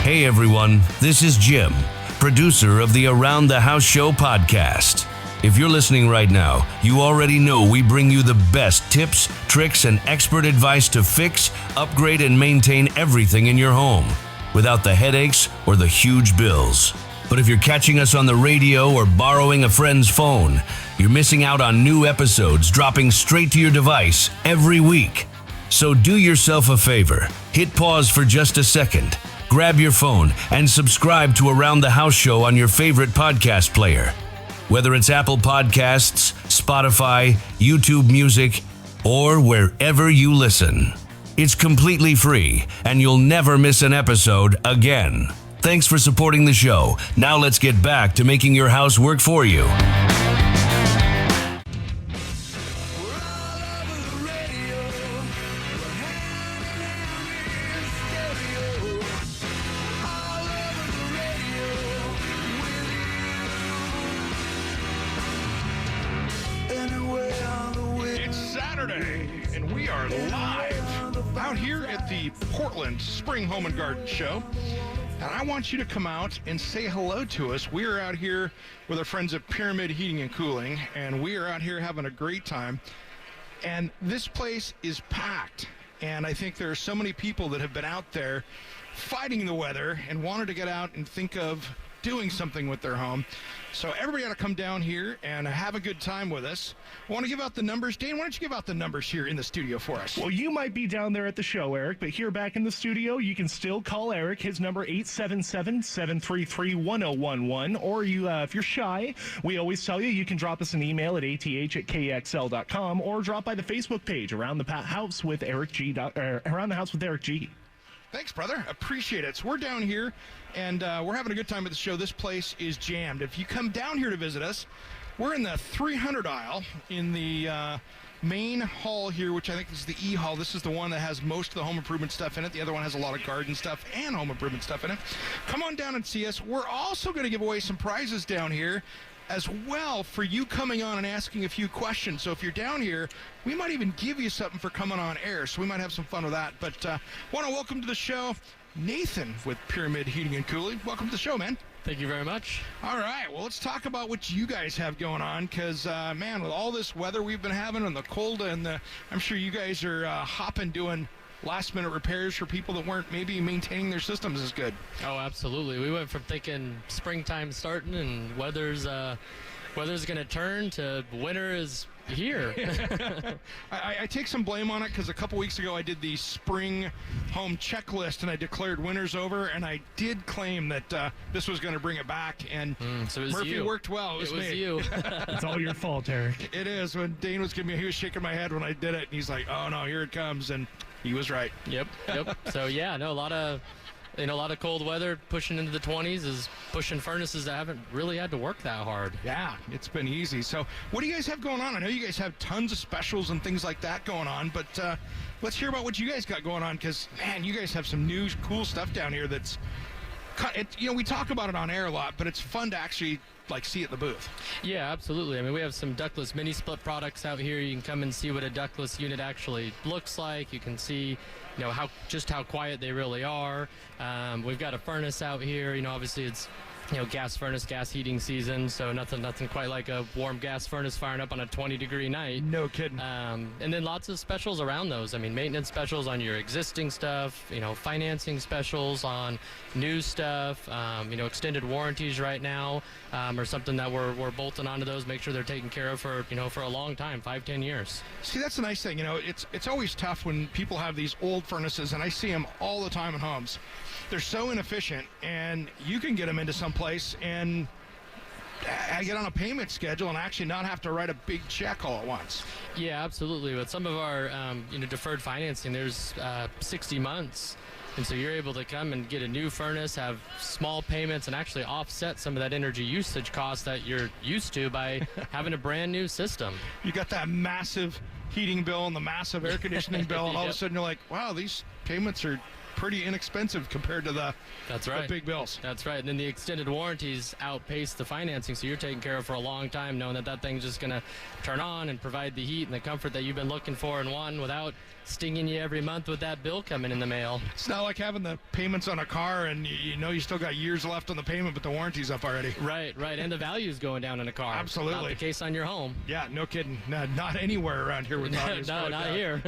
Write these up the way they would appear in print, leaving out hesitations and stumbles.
Hey everyone, this is Jim, producer of the Around the House Show podcast. If you're listening right now, you already know we bring you the best tips, tricks, and expert advice to fix, upgrade, and maintain everything in your home without the headaches or the huge bills. But if you're catching us on the radio or borrowing a friend's phone, you're missing out on new episodes dropping straight to your device every week. So do yourself a favor, hit pause for just a second, grab your phone, and subscribe to Around the House Show on your favorite podcast player. Whether it's Apple Podcasts, Spotify, YouTube Music, or wherever you listen. It's completely free, and you'll never miss an episode again. Thanks for supporting the show. Now let's get back to making your house work for you. It's Saturday, and we are live out here at the Portland Spring Home and Garden Show. And I want you to come out and say hello to us. We are out here with our friends at Pyramid Heating and Cooling, and we are out here having a great time. And this place is packed. And I think there are so many people that have been out there fighting the weather and wanted to get out and think of doing something with their home. So everybody ought to come down here and have a good time with us. I want to give out the numbers. Dane, why don't you give out the numbers here in the studio for us? Well, you might be down there at the show, Eric, but here back in the studio, you can still call Eric. His number 877-733-1011. Or if you're shy, we always tell you can drop us an email at ath@kxl.com or drop by the Facebook page Around the House with Eric G. Around the House with Eric G. Thanks, brother. Appreciate it. So we're down here, and we're having a good time at the show. This place is jammed. If you come down here to visit us, we're in the 300 aisle in the main hall here, which I think is the E hall. This is the one that has most of the home improvement stuff in it. The other one has a lot of garden stuff and home improvement stuff in it. Come on down and see us. We're also going to give away some prizes down here as well for you coming on and asking a few questions. So if you're down here, we might even give you something for coming on air. So we might have some fun with that. But want to welcome to the show Nathan with Pyramid Heating and Cooling. Welcome to the show, man. Thank you very much. All right, well, let's talk about what you guys have going on, because, man, with all this weather we've been having and the cold, and I'm sure you guys are hopping doing last-minute repairs for people that weren't maybe maintaining their systems as good. Oh, absolutely. We went from thinking springtime starting and weather's going to turn to winter is here. I take some blame on it because a couple weeks ago I did the spring home checklist and I declared winter's over, and I did claim that this was going to bring it back, and so it was Murphy you. worked well. It was me. You. It's all your fault, Eric. It is. When Dane was giving me, he was shaking my head when I did it, and he's like, "Oh no, here it comes," and he was right. Yep. So yeah, no, a lot of cold weather pushing into the 20s is pushing furnaces that haven't really had to work that hard. Yeah, it's been easy. So what do you guys have going on? I know you guys have tons of specials and things like that going on, but let's hear about what you guys got going on, because, man, you guys have some new cool stuff down here that's, we talk about it on air a lot, but it's fun to actually see it in the booth. Yeah, absolutely. I mean, we have some ductless mini split products out here. You can come and see what a ductless unit actually looks like. You can see how quiet they really are. We've got a furnace out here. Obviously it's gas furnace, gas heating season, so nothing quite like a warm gas furnace firing up on a 20-degree night. No kidding. And then lots of specials around those. I mean, maintenance specials on your existing stuff, financing specials on new stuff, extended warranties right now are something that we're bolting onto those, make sure they're taken care of for a long time, 5-10 years. See, that's the nice thing. It's always tough when people have these old furnaces, and I see them all the time in homes. They're so inefficient, and you can get them into some place and I get on a payment schedule and actually not have to write a big check all at once. Yeah, absolutely. With some of our deferred financing, there's 60 months. And so you're able to come and get a new furnace, have small payments, and actually offset some of that energy usage cost that you're used to by having a brand new system. You got that massive heating bill and the massive air conditioning bill, and all of a sudden you're like, wow, these payments are pretty inexpensive compared to the big bills. That's right. And then the extended warranties outpace the financing, so you're taken care of for a long time, knowing that thing's just going to turn on and provide the heat and the comfort that you've been looking for and wanting without stinging you every month with that bill coming in the mail. It's not like having the payments on a car and you know you still got years left on the payment, but the warranty's up already. Right, and the value's going down in a car. Absolutely. Not the case on your home. Yeah, no kidding. Not anywhere around here with values. No, not here.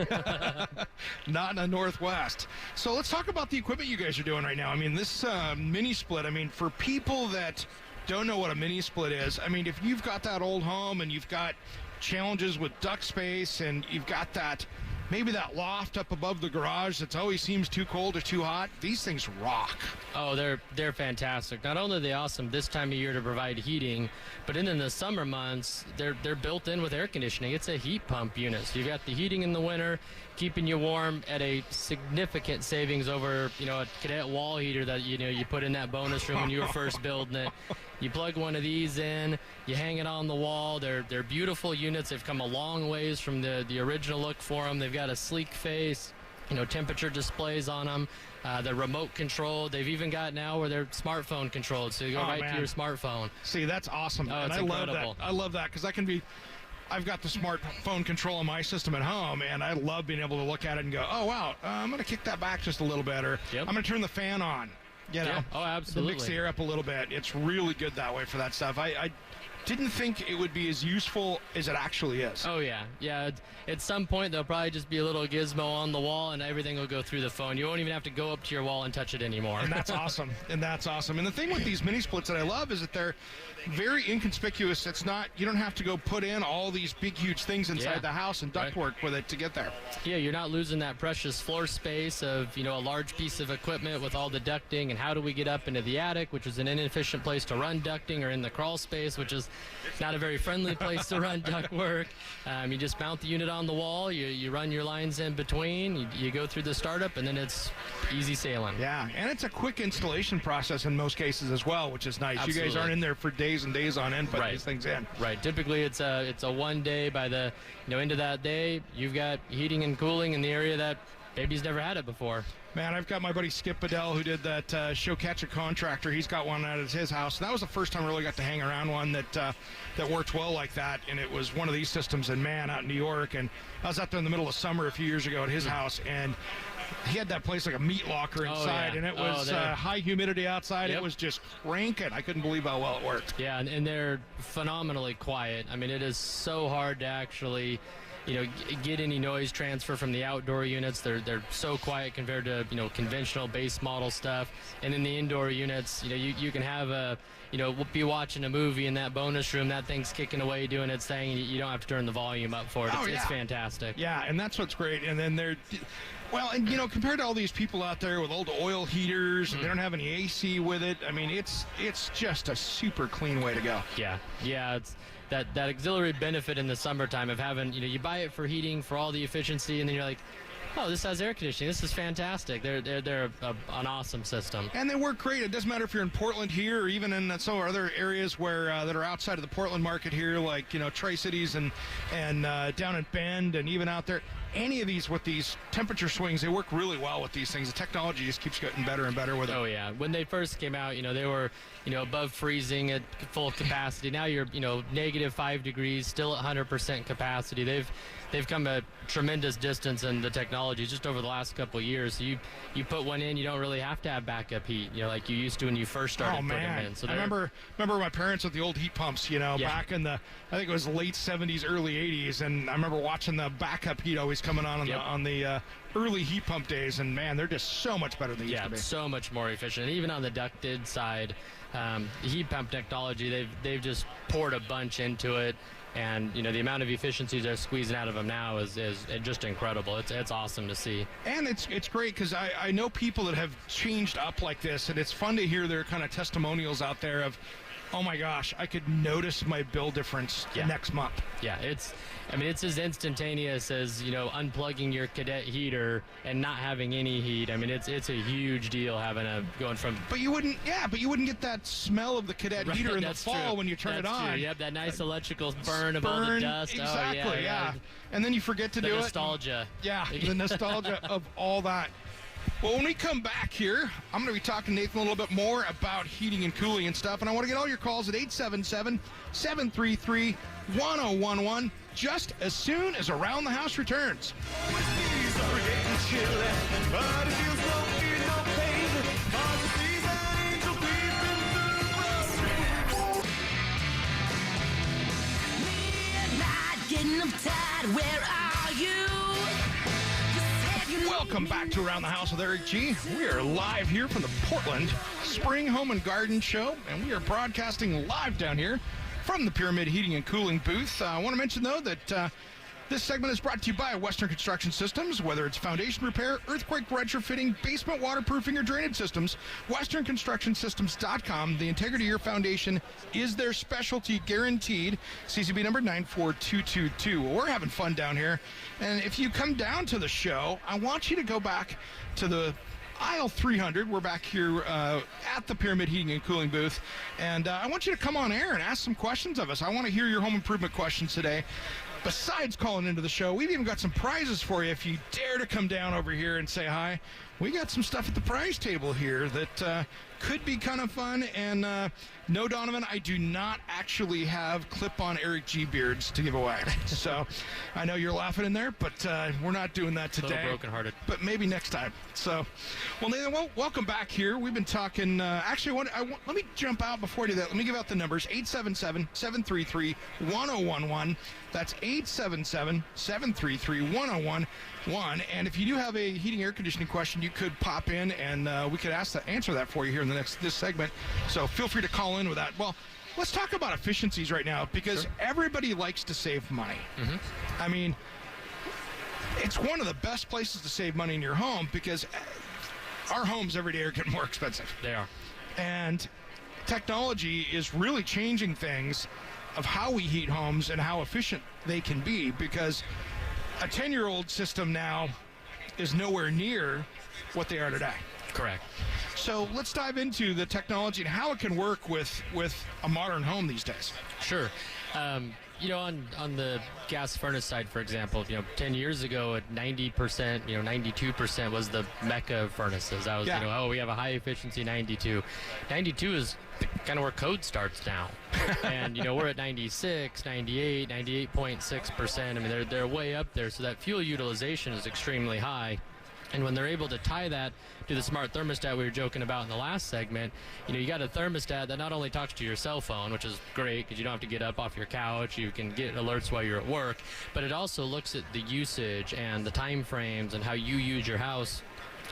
Not in the Northwest. So let's talk about the equipment you guys are doing right now. I mean, this mini split, I mean, for people that don't know what a mini split is, I mean, if you've got that old home and you've got challenges with duct space and you've got that maybe that loft up above the garage that's always seems too cold or too hot, these things rock. Oh, they're fantastic. Not only are they awesome this time of year to provide heating, but in the summer months, they're built in with air conditioning. It's a heat pump unit. So you've got the heating in the winter, keeping you warm at a significant savings over, a cadet wall heater that, you put in that bonus room when you were first building it. You plug one of these in, you hang it on the wall. They're beautiful units. They've come a long ways from the original look for them. They've got a sleek face, temperature displays on them. They're remote controlled. They've even got now where they're smartphone controlled, so you go to your smartphone. See, that's awesome. Oh, and it's incredible. I love that because I've got the smartphone control on my system at home, and I love being able to look at it and go, oh, wow, I'm going to kick that back just a little bit, or I'm going to turn the fan on. Yeah. Oh, absolutely. To mix the air up a little bit. It's really good that way for that stuff. I didn't think it would be as useful as it actually is. Oh, yeah. Yeah, at some point, there'll probably just be a little gizmo on the wall, and everything will go through the phone. You won't even have to go up to your wall and touch it anymore. And that's awesome. And the thing with these mini splits that I love is that they're very inconspicuous. It's not, you don't have to go put in all these big, huge things inside the house and ductwork with it to get there. Yeah, you're not losing that precious floor space of, a large piece of equipment with all the ducting, and how do we get up into the attic, which is an inefficient place to run ducting, or in the crawl space, which is not a very friendly place to run ductwork. You just mount the unit on the wall, you run your lines in between, you go through the startup, and then it's easy sailing. Yeah, and it's a quick installation process in most cases as well, which is nice. Absolutely. You guys aren't in there for days and days on end putting these things in. Right. Typically, it's a one day. By the end of that day, you've got heating and cooling in the area that baby's never had it before. Man, I've got my buddy Skip Bedell who did that show Catch a Contractor. He's got one at his house. And that was the first time I really got to hang around one that worked well like that. And it was one of these systems in out in New York. And I was out there in the middle of summer a few years ago at his house, and he had that place like a meat locker inside, and it was high humidity outside. It was just cranking. I couldn't believe how well it worked. Yeah, and they're phenomenally quiet. I mean, it is so hard to actually get any noise transfer from the outdoor units. They're so quiet compared to conventional base model stuff. And in the indoor units, you can have we'll be watching a movie in that bonus room, that thing's kicking away doing its thing, and you don't have to turn the volume up for it. It's fantastic. Yeah, and that's what's great. And then compared to all these people out there with old oil heaters, and they don't have any AC with it, I mean, it's just a super clean way to go. Yeah, it's that auxiliary benefit in the summertime of having, you buy it for heating, for all the efficiency, and then you're like, oh, this has air conditioning. This is fantastic. They're an awesome system. And they work great. It doesn't matter if you're in Portland here or even in some other areas where that are outside of the Portland market here, like Tri-Cities and down at Bend, and even out there. Any of these with these temperature swings, they work really well with these things. The technology just keeps getting better and better with it. Oh yeah, when they first came out, they were above freezing at full capacity. Now you're -5 degrees, still at 100% capacity. They've come a tremendous distance in the technology just over the last couple of years. So you put one in, you don't really have to have backup heat, like you used to when you first started putting them in. So I remember my parents with the old heat pumps, back in the, I think it was late 70s, early 80s, and I remember watching the backup heat always coming on the early heat pump days, and man, they're just so much better than they used to be. Yeah, so much more efficient. And even on the ducted side, the heat pump technology, they've just poured a bunch into it. And, the amount of efficiencies they're squeezing out of them now is just incredible. It's awesome to see. And it's great because I know people that have changed up like this, and it's fun to hear their kind of testimonials out there of, oh my gosh, I could notice my bill difference next month. Yeah, it's as instantaneous as, unplugging your cadet heater and not having any heat. I mean, it's a huge deal going from. But you wouldn't get that smell of the cadet heater in the fall when you turn it on. True. You have that nice electrical burn of all the dust. Exactly, oh, yeah. And then you forget to do it. The nostalgia. Yeah, the nostalgia of all that. Well, when we come back here, I'm going to be talking to Nathan a little bit more about heating and cooling and stuff, and I want to get all your calls at 877-733-1011 just as soon as Around the House returns. getting chilly, but it feels no fear, no pain, 'cause it sees an angel peeping through the Midnight, getting up tired, where are you? Welcome back to Around the House with Eric G. We are live here from the Portland Spring Home and Garden Show, and we are broadcasting live down here from the Pyramid Heating and Cooling booth. I want to mention, though, that this segment is brought to you by Western Construction Systems. Whether it's foundation repair, earthquake retrofitting, basement waterproofing, or drainage systems, WesternConstructionSystems.com. The integrity of your foundation is their specialty, guaranteed. CCB number 94222. Well, we're having fun down here. And if you come down to the show, I want you to go back to the aisle 300. We're back here at the Pyramid Heating and Cooling booth. And I want you to come on air and ask some questions of us. I want to hear your home improvement questions today. Besides calling into the show, we've even got some prizes for you if you dare to come down over here and say hi. We got some stuff at the prize table here that could be kind of fun. And no, Donovan, I do not actually have clip-on Eric G beards to give away. So I know you're laughing in there, but we're not doing that today. A little brokenhearted. But maybe next time. So, well, Nathan, welcome back here. We've been talking. Actually, let me jump out before I do that. Let me give out the numbers: 877-733-1011. That's 877-733-1011. And if you do have a heating air conditioning question, you could pop in and we could answer that for you here in this segment. So feel free to call in with that. Well, let's talk about efficiencies right now, because everybody likes to save money. Mm-hmm. I mean, it's one of the best places to save money in your home, because our homes every day are getting more expensive. They are. And technology is really changing things of how we heat homes and how efficient they can be, because a 10-year-old system now is nowhere near what they are today. Correct. So let's dive into the technology and how it can work with a modern home these days. Sure. You know, on the gas furnace side, for example, 10 years ago, at 90%, 92% was the mecca of furnaces. That was, we have a high efficiency 92. 92 is kind of where code starts now. And, we're at 96, 98, 98.6%. I mean, they're way up there. So that fuel utilization is extremely high. And when they're able to tie that to the smart thermostat we were joking about in the last segment, you got a thermostat that not only talks to your cell phone, which is great because you don't have to get up off your couch, you can get alerts while you're at work, but it also looks at the usage and the time frames and how you use your house,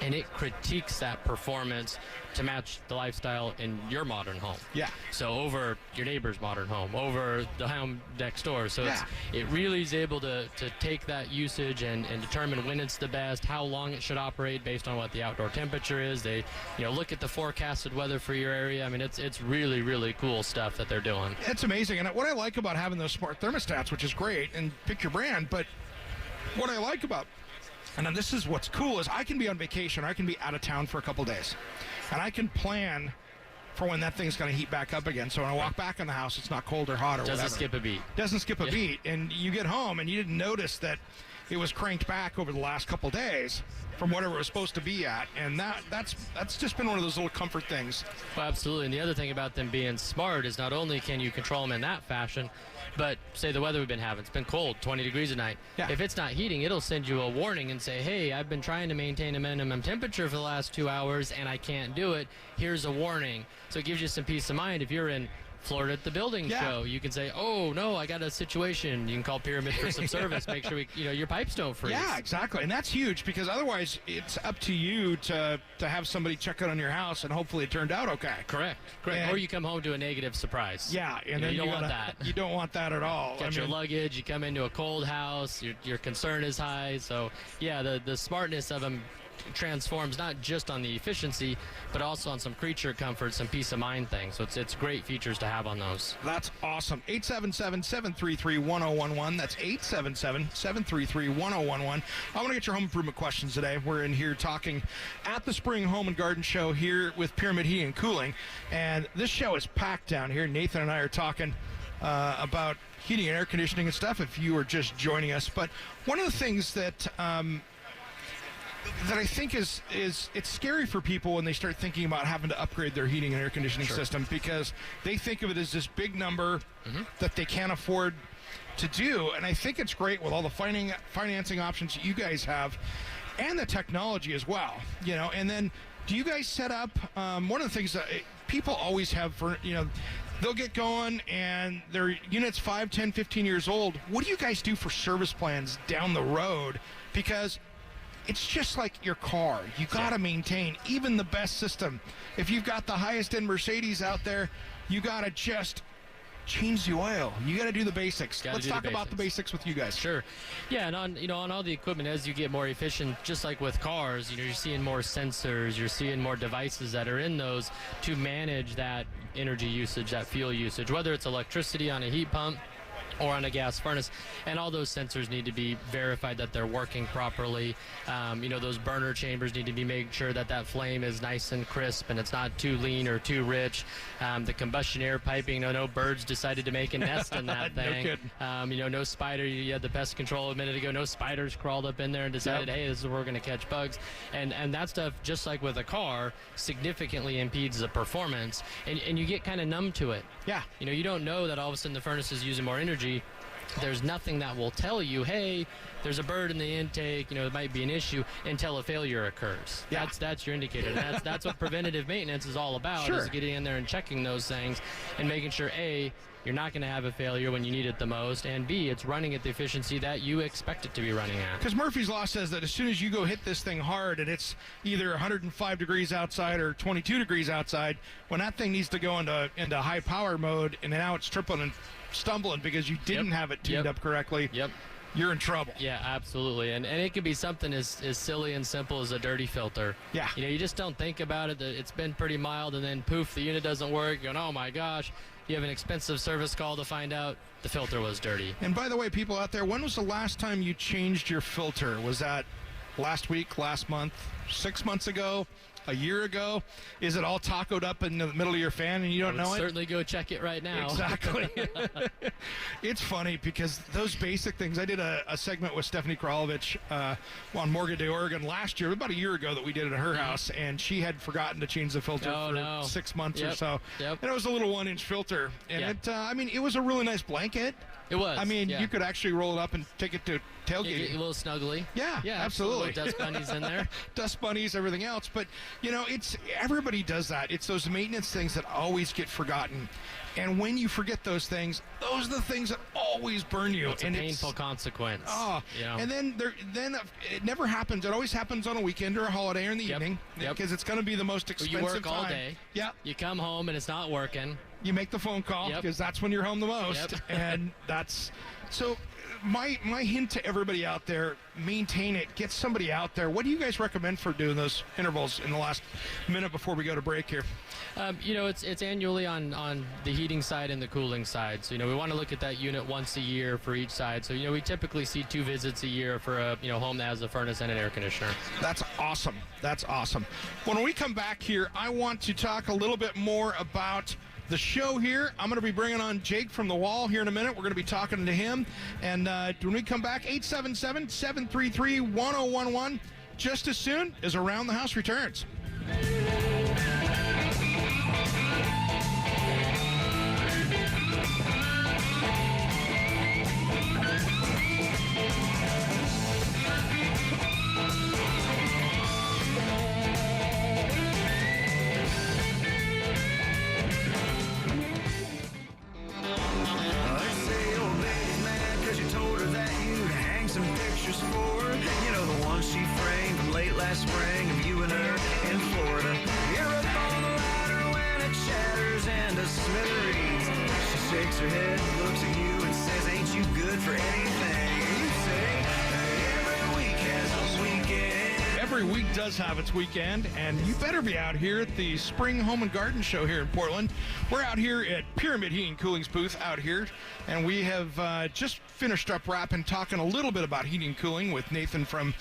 and it critiques that performance to match the lifestyle in your modern home. Yeah. So over your neighbor's modern home, over the home next door. So it really is able to take that usage and determine when it's the best, how long it should operate based on what the outdoor temperature is. They, look at the forecasted weather for your area. I mean, it's really, really cool stuff that they're doing. It's amazing. And what I like about having those smart thermostats, which is great, and pick your brand, but what I like about, and this is what's cool, is I can be on vacation, or I can be out of town for a couple days, and I can plan for when that thing's going to heat back up again. So when I walk back in the house, it's not cold or hot or whatever. Doesn't skip a beat. Doesn't skip a beat. And you get home and you didn't notice that it was cranked back over the last couple days from whatever it was supposed to be at. And that's just been one of those little comfort things. Well, absolutely. And the other thing about them being smart is not only can you control them in that fashion, but say the weather we've been having, it's been cold, 20 degrees a night. Yeah. If it's not heating, it'll send you a warning and say, hey, I've been trying to maintain a minimum temperature for the last 2 hours and I can't do it. Here's a warning. So it gives you some peace of mind. If you're in Florida at the building show, you can say, oh no, I got a situation. You can call Pyramid for some service. Make sure your pipes don't freeze. Yeah, exactly. And that's huge, because otherwise it's up to you to have somebody check out on your house and hopefully it turned out okay. Correct. And, or you come home to a negative surprise. Yeah, and then you don't want that. You don't want that at all. Got your luggage, you come into a cold house, your concern is high. So yeah, the smartness of them transforms not just on the efficiency, but also on some creature comfort, some peace of mind things. So it's great features to have on those. That's awesome. 877-733-1011. That's 877-733-1011. I want to get your home improvement questions today. We're in here talking at the Spring Home and Garden Show here with Pyramid Heating and Cooling. And this show is packed down here. Nathan and I are talking about heating and air conditioning and stuff if you are just joining us. But one of the things that I think is it's scary for people when they start thinking about having to upgrade their heating and air conditioning system, because they think of it as this big number that they can't afford to do. And I think it's great with all the financing options you guys have. and the technology as well, you know. And then do you guys set up, one of the things that people always have for, you know, they'll get going and their unit's 5, 10, 15 years old. What do you guys do for service plans down the road? Because it's just like your car. You got to maintain even the best system. If you've got the highest end Mercedes out there, you got to just change the oil. You got to do the basics. Let's talk about the basics with you guys. Sure. Yeah, and on all the equipment, as you get more efficient, just like with cars, you're seeing more sensors, you're seeing more devices that are in those to manage that energy usage, that fuel usage, whether it's electricity on a heat pump or on a gas furnace, and all those sensors need to be verified that they're working properly. Those burner chambers need to be made sure that that flame is nice and crisp and it's not too lean or too rich. The combustion air piping, no birds decided to make a nest in that thing. No kidding. No spider. You had the pest control a minute ago. No spiders crawled up in there and decided, hey, this is where we're going to catch bugs. And that stuff, just like with a car, significantly impedes the performance, and you get kind of numb to it. Yeah. You don't know that all of a sudden the furnace is using more energy. There's nothing that will tell you, hey, there's a bird in the intake, it might be an issue, until a failure occurs. Yeah. That's your indicator. That's what preventative maintenance is all about, Sure. is getting in there and checking those things and making sure, A, you're not going to have a failure when you need it the most, and B, it's running at the efficiency that you expect it to be running at. Because Murphy's Law says that as soon as you go hit this thing hard and it's either 105 degrees outside or 22 degrees outside, when that thing needs to go into high power mode and now it's tripling and stumbling because you didn't have it tuned up correctly, you're in trouble. Yeah, absolutely. And it could be something as silly and simple as a dirty filter. Yeah. You just don't think about it. It's been pretty mild, and then poof, the unit doesn't work. You're going, oh my gosh. You have an expensive service call to find out the filter was dirty. And by the way, people out there, when was the last time you changed your filter? Was that last week, last month, 6 months ago, a year ago? Is it all tacoed up in the middle of your fan and you don't know it? Certainly go check it right now. Exactly. It's funny because those basic things, I did a segment with Stephanie Kralovich on Morgan Day, Oregon last year, about a year ago, that we did at her house, and she had forgotten to change the filter for 6 months or so. Yep. And it was a little 1-inch filter. And it was a really nice blanket. It was. You could actually roll it up and take it to tailgate. Get a little snuggly. Yeah, absolutely. Dust bunnies in there. Dust bunnies, everything else. But, it's everybody does that. It's those maintenance things that always get forgotten. And when you forget those things, those are the things that always burn you. It's a painful consequence. And then it never happens. It always happens on a weekend or a holiday or in the evening because it's going to be the most expensive You work time. all day. Yeah. You come home and it's not working. You make the phone call because that's when you're home the most. And that's so. My hint to everybody out there: maintain it. Get somebody out there. What do you guys recommend for doing those intervals in the last minute before we go to break here? It's annually on the heating side and the cooling side. So, we want to look at that unit once a year for each side. So, we typically see 2 visits a year for a home that has a furnace and an air conditioner. That's awesome. When we come back here, I want to talk a little bit more about the show here. I'm going to be bringing on Jake from The Wall here in a minute. We're going to be talking to him. And when we come back, 877-733-1011, just as soon as Around the House returns. Spring of you and her in Florida. You're up on the ladder when it shatters into smithereens. She shakes her head, looks at you and says, ain't you good for anything? And you say, every week has its weekend. Every week does have its weekend, and you better be out here at the Spring Home and Garden Show here in Portland. We're out here at Pyramid Heating Cooling's booth out here, and we have just finished up wrapping, talking a little bit about heating and cooling with Nathan from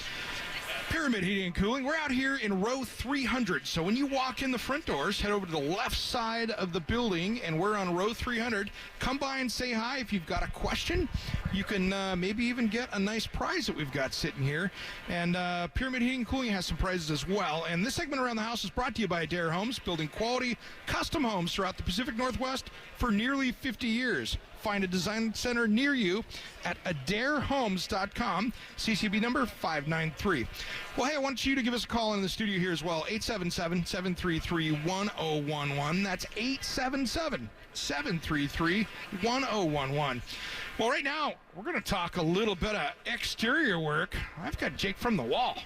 Pyramid Heating and Cooling. We're out here in row 300. So when you walk in the front doors, head over to the left side of the building, and we're on row 300. Come by and say hi. If you've got a question, you can maybe even get a nice prize that we've got sitting here. And Pyramid Heating and Cooling has some prizes as well. And this segment Around the House is brought to you by Adair Homes, building quality custom homes throughout the Pacific Northwest for nearly 50 years. find a design center near you at adairhomes.com, CCB number 593. Well, hey, I want you to give us a call in the studio here as well, 877-733-1011. That's 877-733-1011. Well, right now, we're going to talk a little bit of exterior work. I've got Jake from the Wall.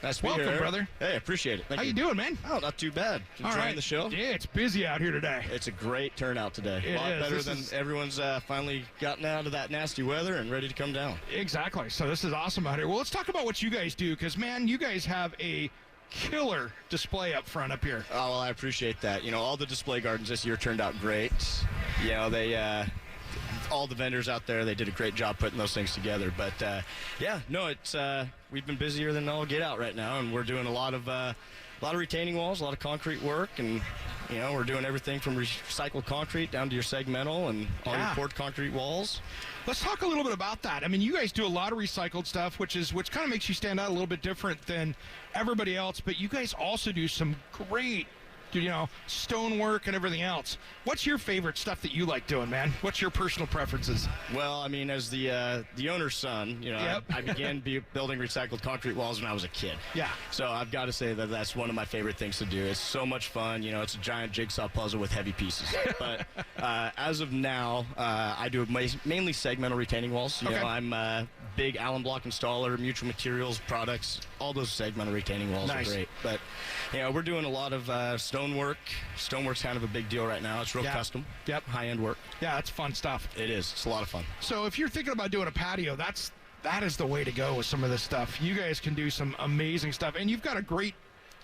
Nice to be Welcome, here. brother. Hey, appreciate it. Thank How you doing, man? Oh, not too bad. Enjoying the show. Yeah, it's busy out here today. It's a great turnout today. It a lot is. better This than is- everyone's finally gotten out of that nasty weather and ready to come down. Exactly. So this is awesome out here. Well, let's talk about what you guys do, because, man, you guys have a killer display up front up here. Oh, well, I appreciate that. You know, all the display gardens this year turned out great. You know, they all the vendors out there, they did a great job putting those things together. But yeah, no, it's we've been busier than all get out right now, and we're doing a lot of retaining walls, a lot of concrete work, and you know, we're doing everything from recycled concrete down to your segmental and all your poured concrete walls. Let's talk a little bit about that. I mean, you guys do a lot of recycled stuff, which kind of makes you stand out a little bit different than everybody else, but you guys also do some great, you know, stonework and everything else. What's your favorite stuff that you like doing, man? What's your personal preferences? Well, I mean, as the owner's son, you know, Yep. I began building recycled concrete walls when I was a kid. Yeah. So I've got to say that that's one of my favorite things to do. It's so much fun. You know, it's a giant jigsaw puzzle with heavy pieces. But as of now, I do mainly segmental retaining walls. You know, I'm a big Allen block installer, mutual materials products. All those segmental retaining walls are great. But, you know, we're doing a lot of stonework. Stonework's kind of a big deal right now. It's real custom. Yep. High-end work. Yeah, that's fun stuff. It is. It's a lot of fun. So if you're thinking about doing a patio, that is the way to go with some of this stuff. You guys can do some amazing stuff, and you've got a great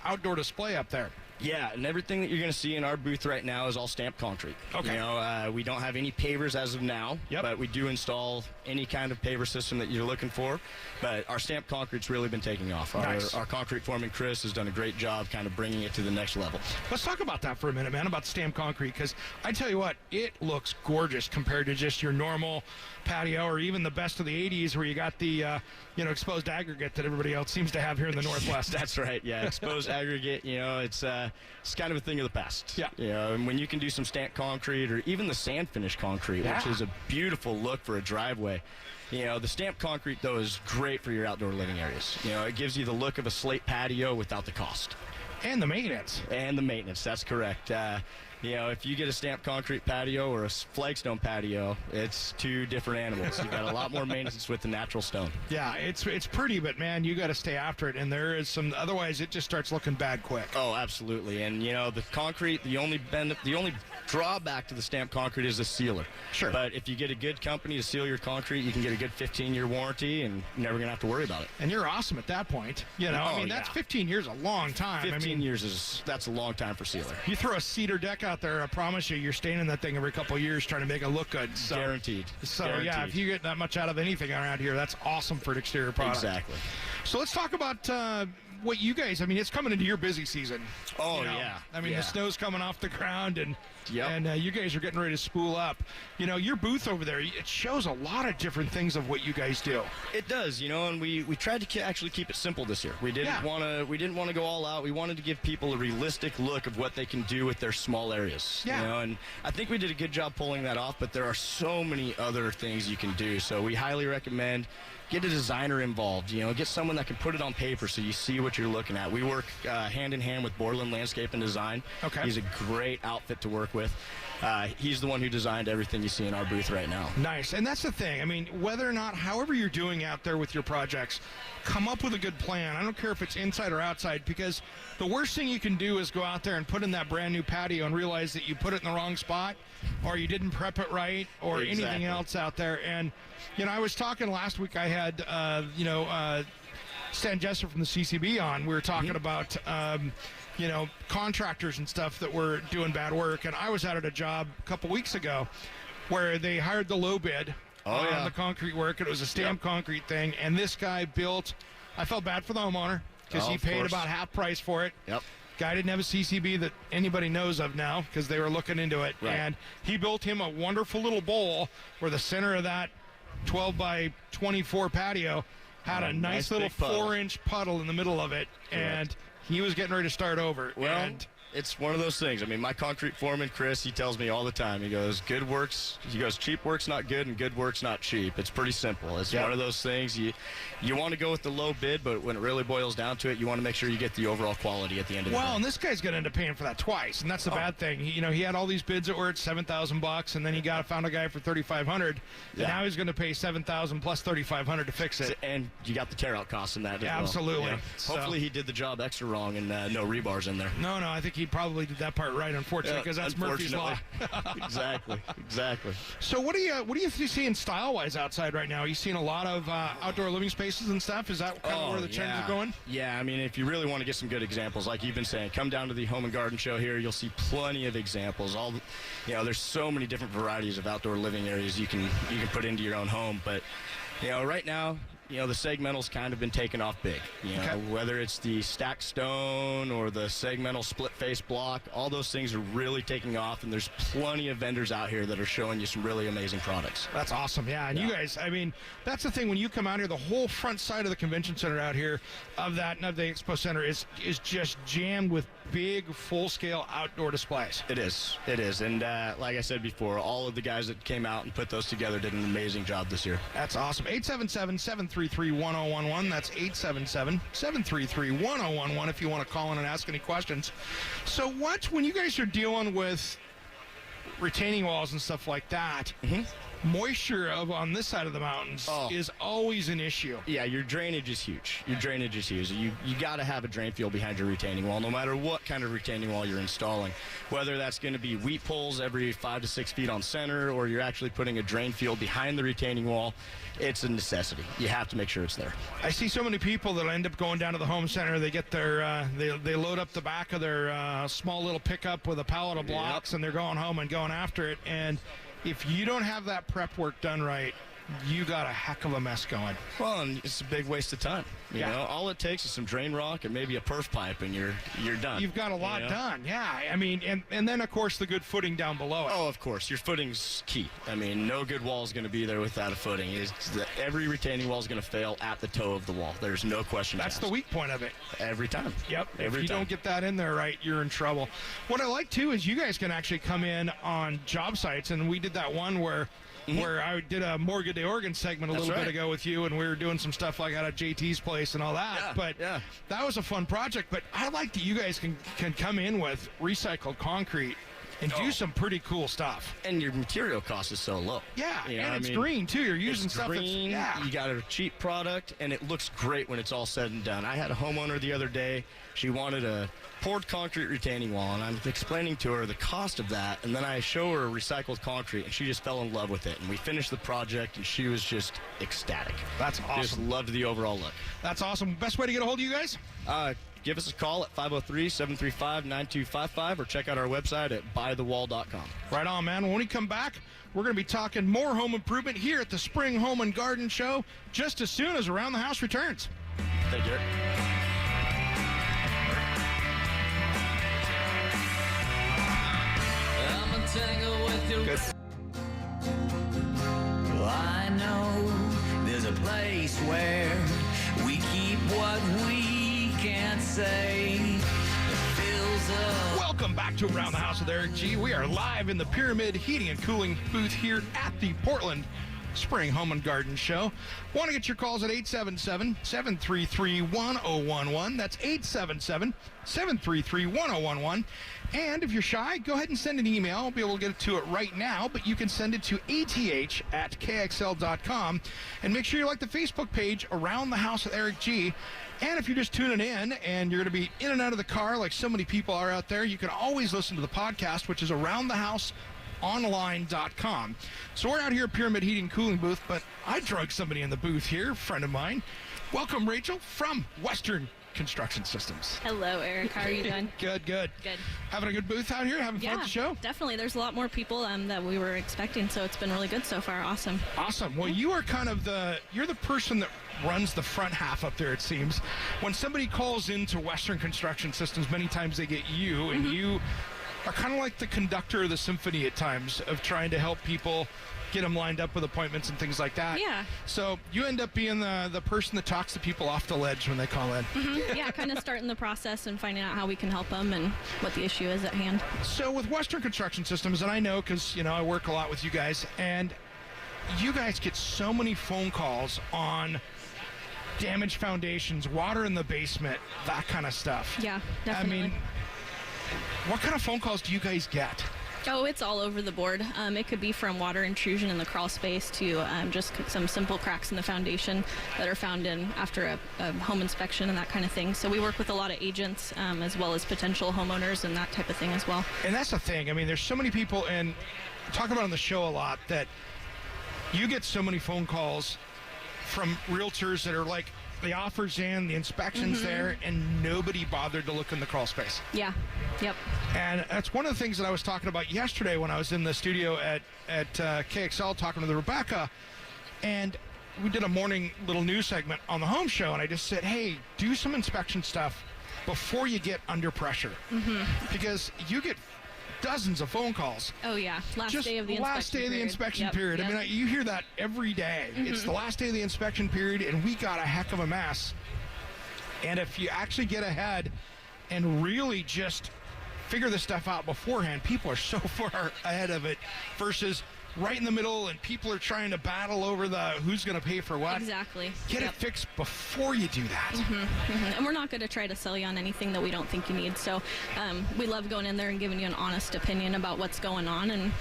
outdoor display up there. Yeah, and everything that you're going to see in our booth right now is all stamped concrete. Okay. You know, we don't have any pavers as of now, but we do install any kind of paver system that you're looking for. But our stamped concrete's really been taking off. Our concrete foreman, Chris, has done a great job kind of bringing it to the next level. Let's talk about that for a minute, man, about stamped concrete, because I tell you what, it looks gorgeous compared to just your normal patio or even the best of the 80s where you got the exposed aggregate that everybody else seems to have here in the Northwest. That's right, yeah. Exposed aggregate, you know, it's kind of a thing of the past. Yeah. You know, and when you can do some stamped concrete or even the sand finish concrete, which is a beautiful look for a driveway. You know, the stamped concrete, though, is great for your outdoor living areas. You know, it gives you the look of a slate patio without the cost. And the maintenance. And the maintenance, that's correct. You know, if you get a stamped concrete patio or a flagstone patio, it's two different animals. You got a lot more maintenance with the natural stone. Yeah, it's pretty, but man, you got to stay after it, and there is some. Otherwise, it just starts looking bad quick. Oh, absolutely. And you know, the concrete, the only drawback to the stamped concrete is the sealer. Sure. But if you get a good company to seal your concrete, you can get a good 15-year warranty, and you're never gonna have to worry about it. And you're awesome at that point. You know, I mean, that's 15 years, a long time. 15 years that's a long time for sealer. You throw a cedar deck out there, I promise you're staining that thing every couple of years trying to make it look good. So, Guaranteed. So Guaranteed. Yeah, if you get that much out of anything around here, that's awesome for an exterior product. Exactly. So let's talk about what you guys. I mean, it's coming into your busy season. Oh, you know? yeah. I mean, the snow's coming off the ground, and Yep. you guys are getting ready to spool up. You know, your booth over there, it shows a lot of different things of what you guys do. It does, you know, and we tried to actually keep it simple this year. We didn't want to go all out. We wanted to give people a realistic look of what they can do with their small areas. Yeah. You know, and I think we did a good job pulling that off, but there are so many other things you can do. So we highly recommend get a designer involved, you know, get someone that can put it on paper so you see what you're looking at. We work hand in hand with Portland Landscape and Design. Okay. He's a great outfit to work with. He's the one who designed everything you see in our booth right now. Nice. And that's the thing. I mean, whether or not, however you're doing out there with your projects, come up with a good plan. I don't care if it's inside or outside, because the worst thing you can do is go out there and put in that brand new patio and realize that you put it in the wrong spot, or you didn't prep it right, or anything else out there. And, you know, I was talking last week, I had, Stan Jesser from the CCB on. We were talking about, contractors and stuff that were doing bad work. And I was out at a job a couple weeks ago where they hired the low bid on the concrete work. It was a stamped concrete thing. And this guy built, I felt bad for the homeowner because he paid about half price for it. Yep. Guy didn't have a CCB that anybody knows of now because they were looking into it. Right. And he built him a wonderful little bowl where the center of that 12 by 24 patio had a nice little 4-inch puddle in the middle of it. Correct. And he was getting ready to start over. Well, and it's one of those things. I mean, my concrete foreman, Chris, he tells me all the time. He goes, cheap work's not good and good work's not cheap. It's pretty simple. It's one of those things. You want to go with the low bid, but when it really boils down to it, you want to make sure you get the overall quality at the end of the day. Well, and this guy's going to end up paying for that twice, and that's the bad thing. He had all these bids that were at $7,000, and then he found a guy for $3,500, and now he's going to pay $7,000 plus $3,500 to fix it. And you got the tear-out costs in that as well. Absolutely. Yeah. So, hopefully he did the job extra wrong and no rebars in there. No, I think he probably did that part right, unfortunately, because that's Murphy's Law. Exactly. So what do you seeing style-wise outside right now? Are you seeing a lot of outdoor living spaces and stuff? Is that kind of where the trends are going? Yeah, I mean, if you really want to get some good examples, like you've been saying, come down to the Home and Garden Show here. You'll see plenty of examples. There's so many different varieties of outdoor living areas you can put into your own home. But right now, the segmental's kind of been taken off big. Whether it's the stacked stone or the segmental split face block, all those things are really taking off, and there's plenty of vendors out here that are showing you some really amazing products. That's awesome. Yeah, and you guys, I mean, that's the thing. When you come out here, the whole front side of the convention center out here of the expo center is just jammed with big, full-scale outdoor displays. It is. And like I said before, all of the guys that came out and put those together did an amazing job this year. That's awesome. 877-733-1011. That's 877-733-1011 if you want to call in and ask any questions. So when you guys are dealing with retaining walls and stuff like that, moisture on this side of the mountains is always an issue. Yeah, your drainage is huge. You got to have a drain field behind your retaining wall, no matter what kind of retaining wall you're installing. Whether that's going to be wheat poles every 5 to 6 feet on center, or you're actually putting a drain field behind the retaining wall, it's a necessity. You have to make sure it's there. I see so many people that end up going down to the home center. They get their they load up the back of their small little pickup with a pallet of blocks, and they're going home and going after it. And if you don't have that prep work done right, you got a heck of a mess going. Well, and it's a big waste of time. You know, all it takes is some drain rock and maybe a perf pipe, and you're done. You've got a lot done. Yeah, I mean, and then of course the good footing down below it. Oh, of course, your footing's key. I mean, no good wall is going to be there without a footing. Every retaining wall is going to fail at the toe of the wall. There's no question. That's the weak point of it. Every time. Yep. If you don't get that in there right, you're in trouble. What I like too is you guys can actually come in on job sites, and we did that one where I did a More Good Day Oregon segment a little bit ago with you, and we were doing some stuff like out at JT's place and all that. That was a fun project. But I like that you guys can come in with recycled concrete and do some pretty cool stuff. And your material cost is so low. Yeah, and it's green too. You're using stuff green, that's you got a cheap product, and it looks great when it's all said and done. I had a homeowner the other day. She wanted a poured concrete retaining wall, and I'm explaining to her the cost of that, and then I show her recycled concrete, and she just fell in love with it. And we finished the project, and she was just ecstatic. That's awesome. Just loved the overall look. That's awesome. Best way to get a hold of you guys? Give us a call at 503-735-9255 or check out our website at buythewall.com. Right on, man. When we come back, we're going to be talking more home improvement here at the Spring Home and Garden Show just as soon as Around the House returns. Thank you, Eric. I'm a tangle with your... Well, I know there's a place where we keep what we can't say. It fills up. Welcome back to Around the House with Eric G. We are live in the Pyramid Heating and Cooling booth here at the Portland Spring Home and Garden Show. Want to get your calls at 877-733-1011. That's 877-733-1011. And if you're shy, go ahead and send an email. I'll be able to get to it right now, but you can send it to ath@kxl.com. And make sure you like the Facebook page, Around the House with Eric G. And if you're just tuning in and you're going to be in and out of the car like so many people are out there, you can always listen to the podcast, which is aroundthehouseonline.com. So we're out here at Pyramid Heating and Cooling booth, but I drug somebody in the booth here, a friend of mine. Welcome, Rachel, from Western Construction Systems. Hello, Eric. How are you doing? Good. Having a good booth out here? Having fun at the show? Definitely. There's a lot more people that we were expecting, so it's been really good so far. Awesome. Well, you are kind of you're the person that runs the front half up there, it seems. When somebody calls into Western Construction Systems, many times they get you, and you are kind of like the conductor of the symphony at times, of trying to help people get them lined up with appointments and things like that. Yeah. So you end up being the person that talks the people off the ledge when they call in. Yeah, kind of starting the process and finding out how we can help them and what the issue is at hand. So with Western Construction Systems, and I know because, I work a lot with you guys, and you guys get so many phone calls on damaged foundations, water in the basement, that kind of stuff. Yeah, definitely. I mean, what kind of phone calls do you guys get? Oh, it's all over the board. It could be from water intrusion in the crawl space to just some simple cracks in the foundation that are found after a home inspection and that kind of thing. So we work with a lot of agents as well as potential homeowners and that type of thing as well. And that's the thing. I mean, there's so many people, and talk about on the show a lot, that you get so many phone calls from realtors that are like, the offer's in, the inspection's there, and nobody bothered to look in the crawl space. Yeah. Yep. And that's one of the things that I was talking about yesterday when I was in the studio at KXL talking to Rebecca, and we did a morning little news segment on the home show, and I just said, hey, do some inspection stuff before you get under pressure. Because you get dozens of phone calls. Oh, yeah. Last day of the inspection period. Yep. I mean, you hear that every day. It's the last day of the inspection period, and we got a heck of a mess. And if you actually get ahead and really just figure this stuff out beforehand, people are so far ahead of it versus right in the middle, and people are trying to battle over who's going to pay for what. Exactly. Get it fixed before you do that. And we're not going to try to sell you on anything that we don't think you need. So we love going in there and giving you an honest opinion about what's going on and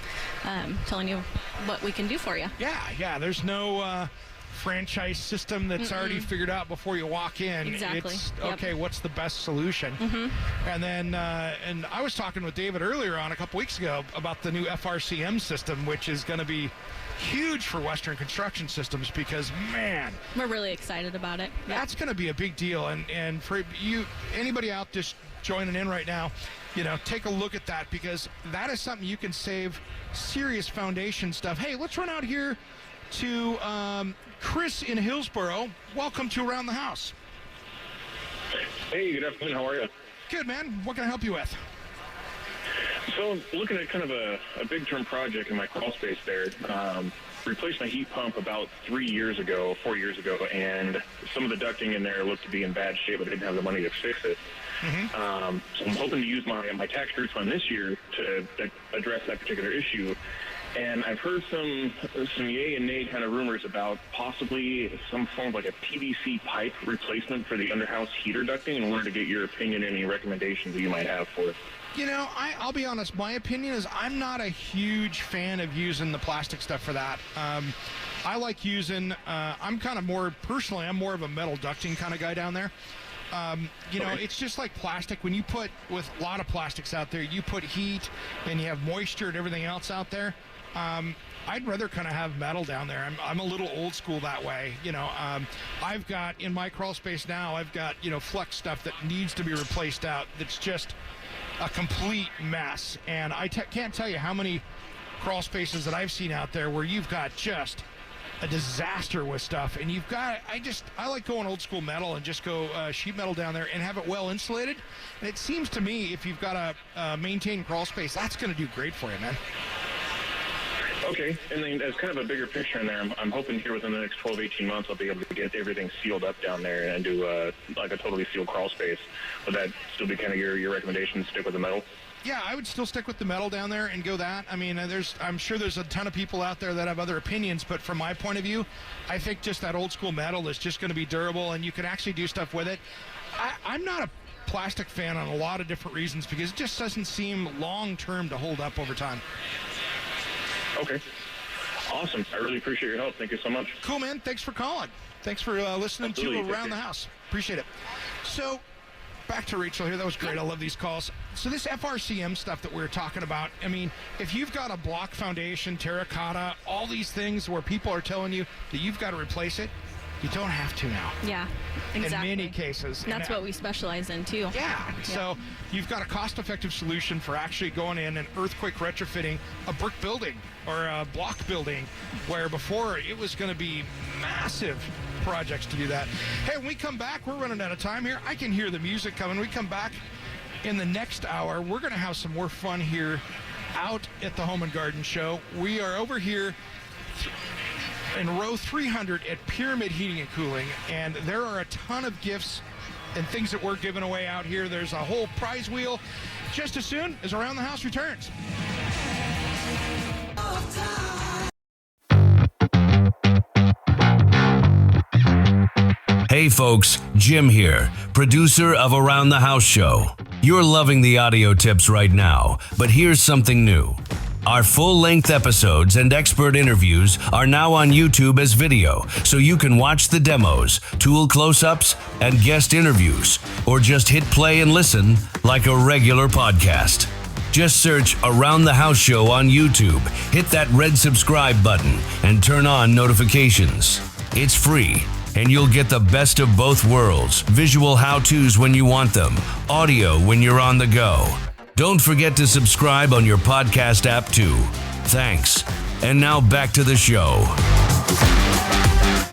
telling you what we can do for you. Yeah. There's no franchise system that's already figured out before you walk in. Exactly. It's, okay, what's the best solution? And then, and I was talking with David earlier on a couple weeks ago about the new FRCM system, which is going to be huge for Western Construction Systems because, man, we're really excited about it. That's going to be a big deal. And for you, anybody out just joining in right now, take a look at that, because that is something you can save serious foundation stuff. Hey, let's run out here to Chris in Hillsboro. Welcome to Around the House. Hey, good afternoon. How are you? Good, man. What can I help you with? So I'm looking at kind of a big-term project in my crawl space there. Replaced my heat pump about 4 years ago, and some of the ducting in there looked to be in bad shape, but I didn't have the money to fix it. So I'm hoping to use my tax refund this year to address that particular issue. And I've heard some yay and nay kind of rumors about possibly some form of like a PVC pipe replacement for the underhouse heater ducting, and wanted to get your opinion and any recommendations that you might have for it. I'll be honest. My opinion is I'm not a huge fan of using the plastic stuff for that. I like using, I'm kind of more, personally, I'm more of a metal ducting kind of guy down there. It's just like plastic. When you put, with a lot of plastics out there, you put heat and you have moisture and everything else out there. I'd rather kind of have metal down there. I'm a little old school that way. I've got, in my crawl space now, I've got, flex stuff that needs to be replaced out. That's just a complete mess. And I can't tell you how many crawl spaces that I've seen out there where you've got just a disaster with stuff. And you've got, I like going old school metal and just go sheet metal down there and have it well insulated. And it seems to me, if you've got a maintained crawl space, that's going to do great for you, man. Okay, and then as kind of a bigger picture in there, I'm hoping here within the next 12, 18 months I'll be able to get everything sealed up down there and do like a totally sealed crawl space. Would that still be kind of your recommendation, stick with the metal? Yeah, I would still stick with the metal down there and go that. I mean, I'm sure there's a ton of people out there that have other opinions, but from my point of view, I think just that old school metal is just going to be durable, and you can actually do stuff with it. I'm not a plastic fan on a lot of different reasons, because it just doesn't seem long-term to hold up over time. Okay. Awesome. I really appreciate your help. Thank you so much. Cool, man. Thanks for calling. Thanks for listening to Around the House. Appreciate it. So, back to Rachel here. That was great. I love these calls. So this FRCM stuff that we were talking about, I mean, if you've got a block foundation, terracotta, all these things where people are telling you that you've got to replace it, you don't have to now. Yeah, exactly. In many cases. And that's what we specialize in, too. Yeah. So you've got a cost-effective solution for actually going in and earthquake retrofitting a brick building or a block building, where before it was going to be massive projects to do that. Hey, when we come back, we're running out of time here. I can hear the music coming. We come back, in the next hour, we're going to have some more fun here out at the Home and Garden Show. We are over here in row 300 at Pyramid Heating and Cooling, and there are a ton of gifts and things that we're giving away out here. There's a whole prize wheel just as soon as Around the House returns. Hey folks, Jim here, producer of Around the House Show. You're loving the audio tips right now, but here's something new. Our full-length episodes and expert interviews are now on YouTube as video, so you can watch the demos, tool close-ups, and guest interviews, or just hit play and listen like a regular podcast. Just search Around the House Show on YouTube, hit that red subscribe button, and turn on notifications. It's free, and you'll get the best of both worlds, visual how-tos when you want them, audio when you're on the go. Don't forget to subscribe on your podcast app too. Thanks. And now back to the show.